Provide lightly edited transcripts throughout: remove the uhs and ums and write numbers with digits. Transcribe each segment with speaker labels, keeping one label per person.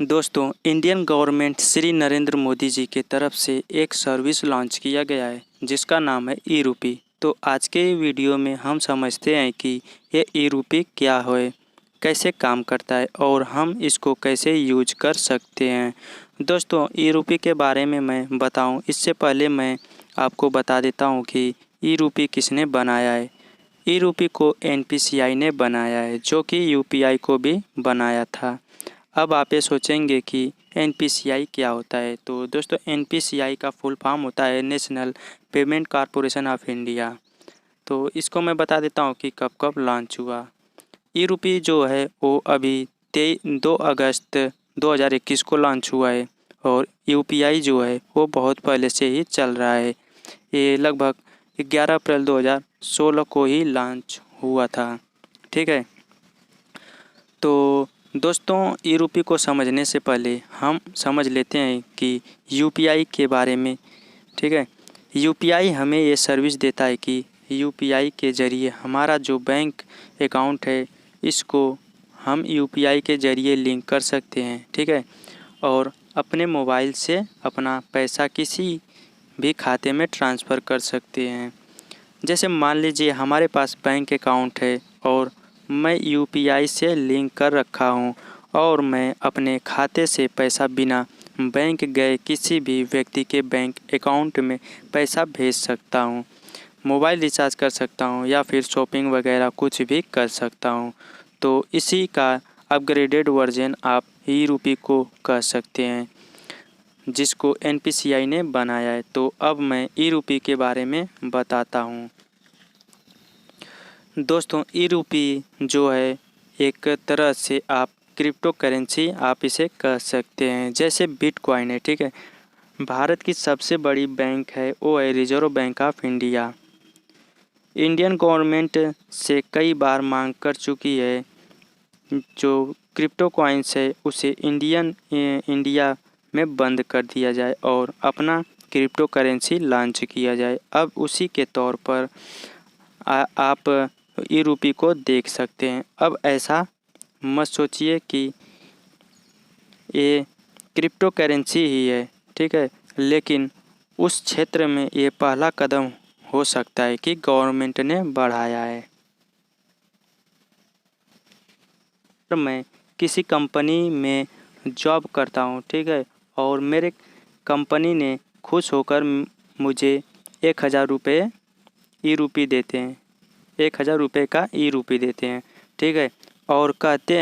Speaker 1: दोस्तों, Indian government Shri Narendra Modi ji के तरफ से एक सर्विस लॉन्च किया गया है जिसका नाम है ई-रूपी। तो आज के वीडियो में हम समझते हैं कि ये ई-रूपी क्या है, कैसे काम करता है और हम इसको कैसे यूज कर सकते हैं। दोस्तों, ई-रूपी के बारे में मैं बताऊं इससे पहले मैं आपको बता देता हूं कि ई-रूपी किसने बनाया है। ई-रूपी को एनपीसीआई ने बनाया है, जो कि यूपीआई को भी बनाया था। अब आप ये सोचेंगे कि एनपीसीआई क्या होता है। तो दोस्तों, एनपीसीआई का फुल फॉर्म होता है national payment corporation of India. तो इसको मैं बता देता हूँ कि कब कब लॉन्च हुआ। ई-रूपी जो है वो अभी 2 अगस्त 2021 को लॉन्च हुआ है और यूपीआई जो है वो बहुत पहले से ही चल रहा है। ये लगभग 11 अप्रैल 2016 को ही लॉन्च हुआ था। ठीक है। तो दोस्तों, ई-रूपी को समझने से पहले हम समझ लेते हैं कि यूपीआई के बारे में। ठीक है। यूपीआई हमें ये सर्विस देता है कि यूपीआई के ज़रिए हमारा जो बैंक अकाउंट है इसको हम यूपीआई के ज़रिए लिंक कर सकते हैं। ठीक है। और अपने मोबाइल से अपना पैसा किसी भी खाते में ट्रांसफ़र कर सकते हैं। जैसे मान लीजिए हमारे पास बैंक अकाउंट है और मैं यूपीआई से लिंक कर रखा हूँ और मैं अपने खाते से पैसा बिना बैंक गए किसी भी व्यक्ति के बैंक अकाउंट में पैसा भेज सकता हूँ, मोबाइल रिचार्ज कर सकता हूँ या फिर शॉपिंग वगैरह कुछ भी कर सकता हूँ। तो इसी का अपग्रेडेड वर्जन आप ई-रूपी को कह सकते हैं, जिसको एनपीसीआई ने बनाया है। तो अब मैं ई-रूपी के बारे में बताता हूँ। दोस्तों, ई-रूपी जो है एक तरह से आप क्रिप्टो करेंसी आप इसे कह सकते हैं, जैसे बिटकॉइन है। ठीक है। भारत की सबसे बड़ी बैंक है वो है reserve bank of India. Indian government से कई बार मांग कर चुकी है जो क्रिप्टो कॉइन्स है उसे इंडिया में बंद कर दिया जाए और अपना क्रिप्टो करेंसी लॉन्च किया जाए। अब उसी के तौर पर आप ई-रूपी को देख सकते हैं। अब ऐसा मत सोचिए कि ये क्रिप्टो करेंसी ही है। ठीक है। लेकिन उस क्षेत्र में ये पहला कदम हो सकता है कि गवर्नमेंट ने बढ़ाया है। मैं किसी कंपनी में जॉब करता हूँ। ठीक है। और मेरे कंपनी ने खुश होकर मुझे 1000 रुपये ई-रूपी देते हैं, 1000 रुपये का ई-रूपी देते हैं। ठीक है। और कहते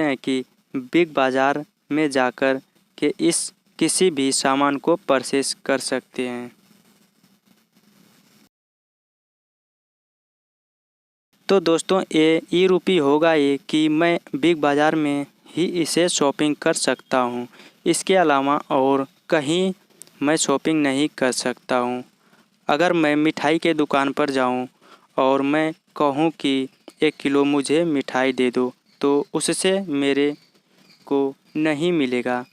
Speaker 1: हैं कि बिग बाज़ार में जाकर के इस किसी भी सामान को परचेस कर सकते हैं। तो दोस्तों, ये ई-रूपी होगा ये कि मैं बिग बाज़ार में ही इसे शॉपिंग कर सकता हूँ, इसके अलावा और कहीं मैं शॉपिंग नहीं कर सकता हूँ। अगर मैं मिठाई के दुकान पर जाऊँ और मैं कहूँ कि 1 किलो मुझे मिठाई दे दो, तो उससे मेरे को नहीं मिलेगा।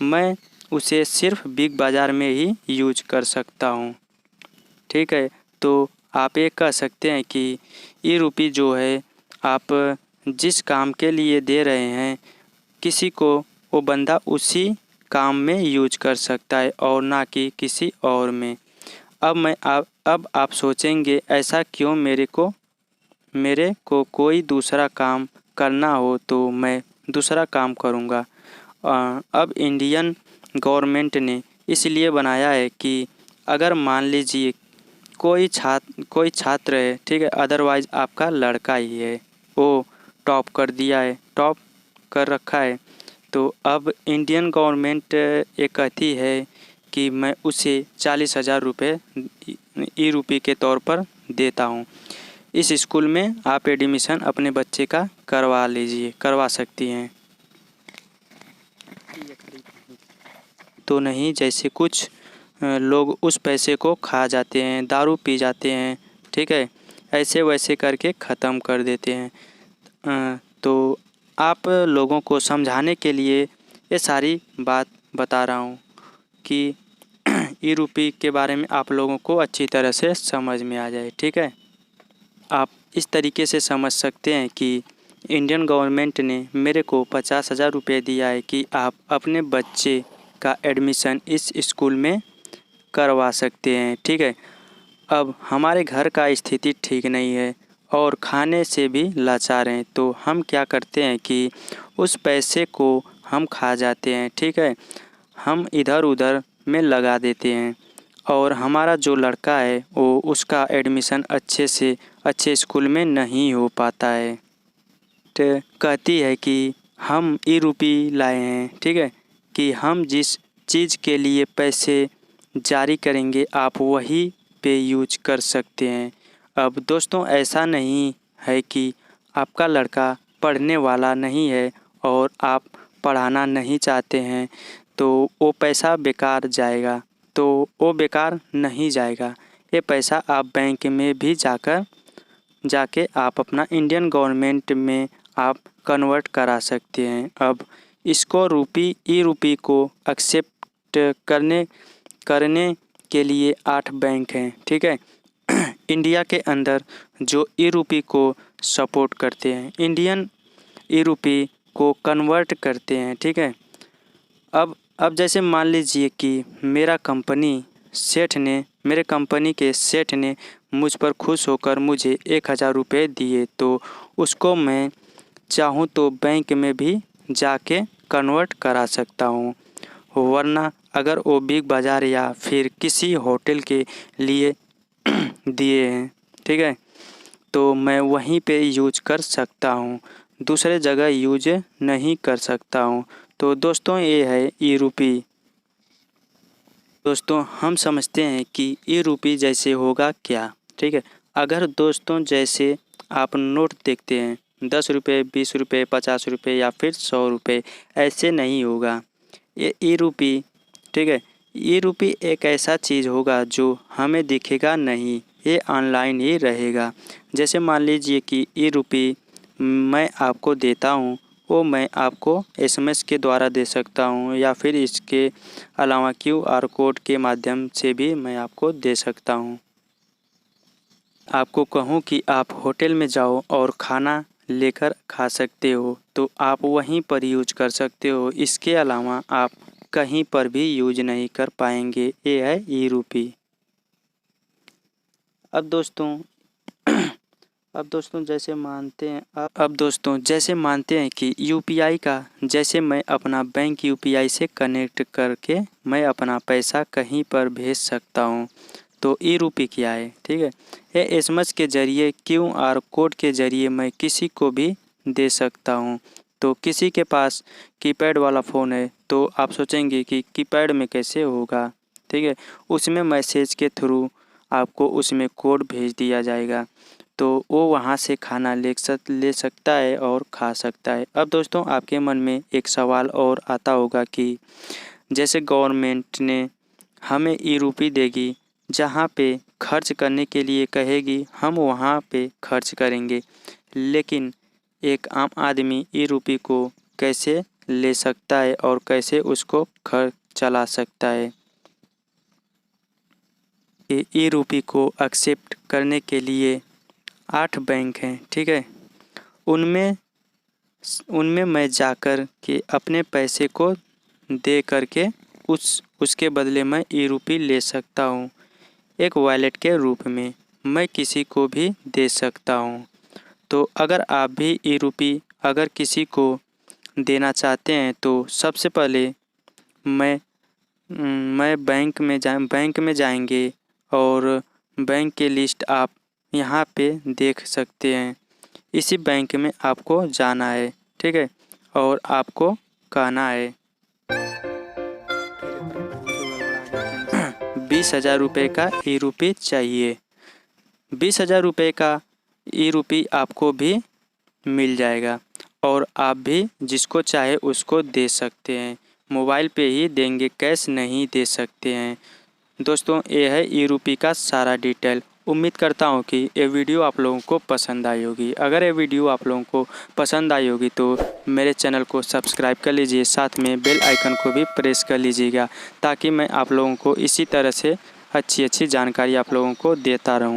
Speaker 1: मैं उसे सिर्फ बिग बाज़ार में ही यूज कर सकता हूँ। ठीक है। तो आप ये कह सकते हैं कि ई-रूपी जो है आप जिस काम के लिए दे रहे हैं किसी को, वो बंदा उसी काम में यूज कर सकता है और ना कि किसी और में। अब आप सोचेंगे ऐसा क्यों, मेरे को कोई दूसरा काम करना हो तो मैं दूसरा काम करूँगा। अब इंडियन गवर्नमेंट ने इसलिए बनाया है कि अगर मान लीजिए कोई छात्र है। ठीक है। अदरवाइज़ आपका लड़का ही है, वो टॉप कर रखा है। तो अब इंडियन गवर्नमेंट ये कहती है कि मैं उसे 40,000 रुपये ई-रूपी के तौर पर देता हूँ। इस स्कूल में आप एडमिशन अपने बच्चे का करवा सकती हैं। तो नहीं, जैसे कुछ लोग उस पैसे को खा जाते हैं, दारू पी जाते हैं। ठीक है। ऐसे वैसे करके ख़त्म कर देते हैं। तो आप लोगों को समझाने के लिए ये सारी बात बता रहा हूँ कि ई-रूपी के बारे में आप लोगों को अच्छी तरह से समझ में आ जाए। ठीक है। आप इस तरीके से समझ सकते हैं कि इंडियन गवर्नमेंट ने मेरे को 50,000 रुपये दिया है कि आप अपने बच्चे का एडमिशन इस स्कूल में करवा सकते हैं। ठीक है, अब हमारे घर का स्थिति ठीक नहीं है और खाने से भी लाचार हैं, तो हम क्या करते हैं कि उस पैसे को हम खा जाते हैं। ठीक है, हम इधर उधर में लगा देते हैं और हमारा जो लड़का है वो उसका एडमिशन अच्छे स्कूल में नहीं हो पाता है। तो कहती है कि हम ई-रूपी लाए हैं, ठीक है, कि हम जिस चीज़ के लिए पैसे जारी करेंगे आप वही पे यूज कर सकते हैं। अब दोस्तों ऐसा नहीं है कि आपका लड़का पढ़ने वाला नहीं है और आप पढ़ाना नहीं चाहते हैं तो वो पैसा बेकार जाएगा, तो वो बेकार नहीं जाएगा। ये पैसा आप बैंक में भी जाके आप अपना इंडियन गवर्नमेंट में आप कन्वर्ट करा सकते हैं। अब इसको ई-रूपी को एक्सेप्ट करने के लिए 8 बैंक हैं। ठीक है, इंडिया के अंदर जो ई-रूपी को सपोर्ट करते हैं, इंडियन ई-रूपी को कन्वर्ट करते हैं। ठीक है, अब जैसे मान लीजिए कि मेरे कंपनी के सेठ ने मुझ पर खुश होकर मुझे 1,000 रुपये दिए, तो उसको मैं चाहूँ तो बैंक में भी जाके कन्वर्ट करा सकता हूँ। वरना अगर वो बिग बाज़ार या फिर किसी होटल के लिए दिए हैं, ठीक है, तो मैं वहीं पे यूज कर सकता हूँ, दूसरे जगह यूज नहीं कर सकता हूँ। तो दोस्तों ये है ई-रूपी। दोस्तों हम समझते हैं कि ई-रूपी जैसे होगा क्या। ठीक है, अगर दोस्तों जैसे आप नोट देखते हैं 10 रुपये, 20 रुपये, 50 रुपये या फिर 100 रुपये, ऐसे नहीं होगा ये ई-रूपी। ठीक है, ई-रूपी एक ऐसा चीज़ होगा जो हमें दिखेगा नहीं, ये ऑनलाइन ही रहेगा। जैसे मान लीजिए कि ई-रूपी मैं आपको देता हूँ, वो मैं आपको SMS के द्वारा दे सकता हूँ या फिर इसके अलावा QR कोड के माध्यम से भी मैं आपको दे सकता हूँ। आपको कहूँ कि आप होटल में जाओ और खाना लेकर खा सकते हो, तो आप वहीं पर यूज कर सकते हो। इसके अलावा आप कहीं पर भी यूज नहीं कर पाएंगे। ये है ई-रूपी। अब दोस्तों जैसे मानते हैं कि UPI का, जैसे मैं अपना बैंक UPI से कनेक्ट करके मैं अपना पैसा कहीं पर भेज सकता हूँ, तो ई-रूपी क्या है। ठीक है, ये SMS के ज़रिए QR कोड के ज़रिए मैं किसी को भी दे सकता हूँ। तो किसी के पास कीपैड वाला फ़ोन है तो आप सोचेंगे कि कीपैड में कैसे होगा। ठीक है, उसमें मैसेज के थ्रू आपको उसमें कोड भेज दिया जाएगा, तो वो वहाँ से खाना ले सकता है और खा सकता है। अब दोस्तों आपके मन में एक सवाल और आता होगा कि जैसे गवर्नमेंट ने हमें ई-रूपी देगी, जहाँ पे खर्च करने के लिए कहेगी हम वहाँ पे खर्च करेंगे, लेकिन एक आम आदमी ई-रूपी को कैसे ले सकता है और कैसे उसको खर्च चला सकता है। ई-रूपी को एक्सेप्ट करने के लिए 8 बैंक हैं। ठीक है, उनमें मैं जाकर के अपने पैसे को दे करके उसके बदले मैं ई-रूपी ले सकता हूँ। एक वॉलेट के रूप में मैं किसी को भी दे सकता हूँ। तो अगर आप भी ई-रूपी अगर किसी को देना चाहते हैं तो सबसे पहले मैं बैंक में जाएंगे और बैंक की लिस्ट आप यहाँ पे देख सकते हैं। इसी बैंक में आपको जाना है। ठीक है, और आपको कहना है 20,000 रुपये का ई-रूपी चाहिए। 20,000 रुपये का ई-रूपी आपको भी मिल जाएगा और आप भी जिसको चाहे उसको दे सकते हैं। मोबाइल पे ही देंगे, कैश नहीं दे सकते हैं। दोस्तों ये है ई-रूपी का सारा डिटेल। उम्मीद करता हूँ कि ये वीडियो आप लोगों को पसंद आई होगी। अगर ये वीडियो आप लोगों को पसंद आई होगी तो मेरे चैनल को सब्सक्राइब कर लीजिए, साथ में बेल आइकन को भी प्रेस कर लीजिएगा, ताकि मैं आप लोगों को इसी तरह से अच्छी जानकारी आप लोगों को देता रहूँ।